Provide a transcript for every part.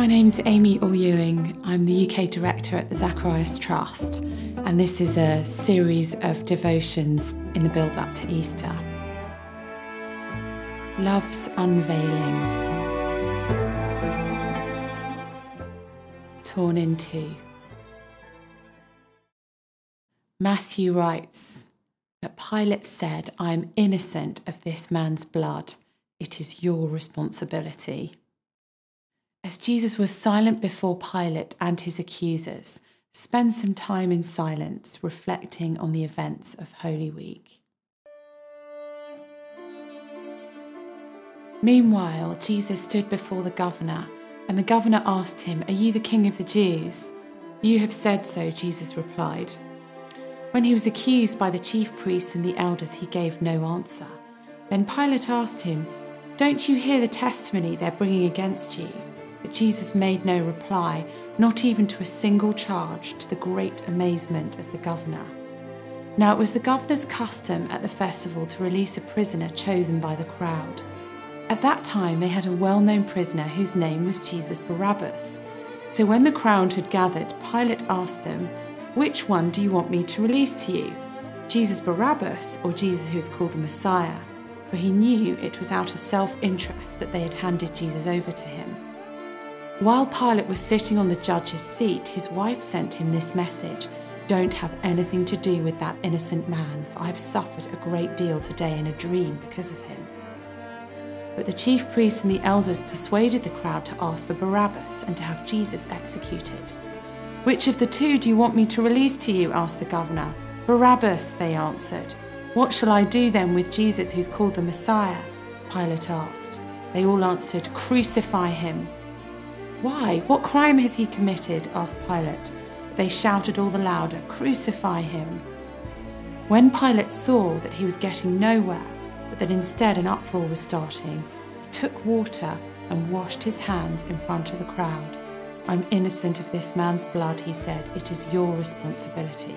My name's Amy Orr-Ewing. I'm the UK Director at the Zacharias Trust, and this is a series of devotions in the build-up to Easter. Love's Unveiling. Torn in two. Matthew writes that Pilate said, "I am innocent of this man's blood. It is your responsibility." As Jesus was silent before Pilate and his accusers, spend some time in silence reflecting on the events of Holy Week. Meanwhile, Jesus stood before the governor, and the governor asked him, "Are you the king of the Jews?" "You have said so," Jesus replied. When he was accused by the chief priests and the elders, he gave no answer. Then Pilate asked him, "Don't you hear the testimony they're bringing against you?" But Jesus made no reply, not even to a single charge, to the great amazement of the governor. Now it was the governor's custom at the festival to release a prisoner chosen by the crowd. At that time they had a well-known prisoner whose name was Jesus Barabbas. So when the crowd had gathered, Pilate asked them, "Which one do you want me to release to you? Jesus Barabbas or Jesus who is called the Messiah?" For he knew it was out of self-interest that they had handed Jesus over to him. While Pilate was sitting on the judge's seat, his wife sent him this message: "Don't have anything to do with that innocent man, for I have suffered a great deal today in a dream because of him." But the chief priests and the elders persuaded the crowd to ask for Barabbas and to have Jesus executed. "Which of the two do you want me to release to you?" asked the governor. "Barabbas," they answered. "What shall I do then with Jesus who's called the Messiah?" Pilate asked. They all answered, "Crucify him." "Why? What crime has he committed?" asked Pilate. They shouted all the louder, "Crucify him." When Pilate saw that he was getting nowhere, but that instead an uproar was starting, he took water and washed his hands in front of the crowd. "I'm innocent of this man's blood," he said. "It is your responsibility."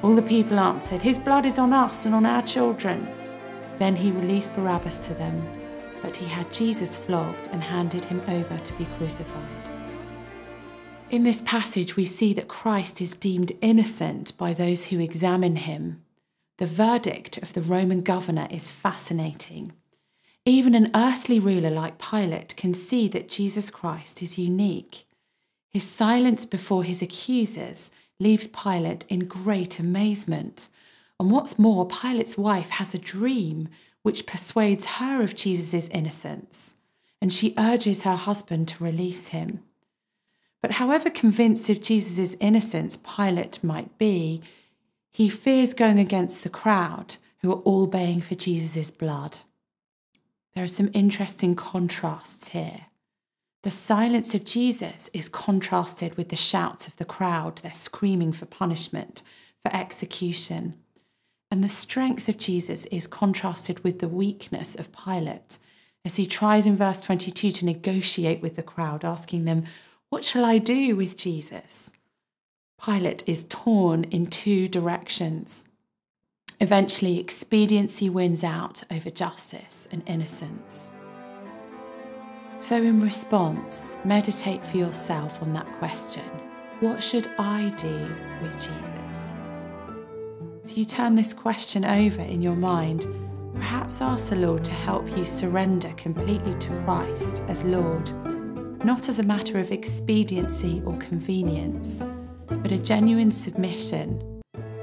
All the people answered, "His blood is on us and on our children." Then he released Barabbas to them, but he had Jesus flogged and handed him over to be crucified. In this passage, we see that Christ is deemed innocent by those who examine him. The verdict of the Roman governor is fascinating. Even an earthly ruler like Pilate can see that Jesus Christ is unique. His silence before his accusers leaves Pilate in great amazement. And what's more, Pilate's wife has a dream which persuades her of Jesus' innocence, and she urges her husband to release him. But however convinced of Jesus' innocence Pilate might be, he fears going against the crowd who are all baying for Jesus' blood. There are some interesting contrasts here. The silence of Jesus is contrasted with the shouts of the crowd. They're screaming for punishment, for execution. And the strength of Jesus is contrasted with the weakness of Pilate, as he tries in verse 22 to negotiate with the crowd, asking them, "What shall I do with Jesus?" Pilate is torn in two directions. Eventually, expediency wins out over justice and innocence. So in response, meditate for yourself on that question. What should I do with Jesus? As you turn this question over in your mind, perhaps ask the Lord to help you surrender completely to Christ as Lord, not as a matter of expediency or convenience, but a genuine submission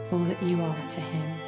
for all that you are to him.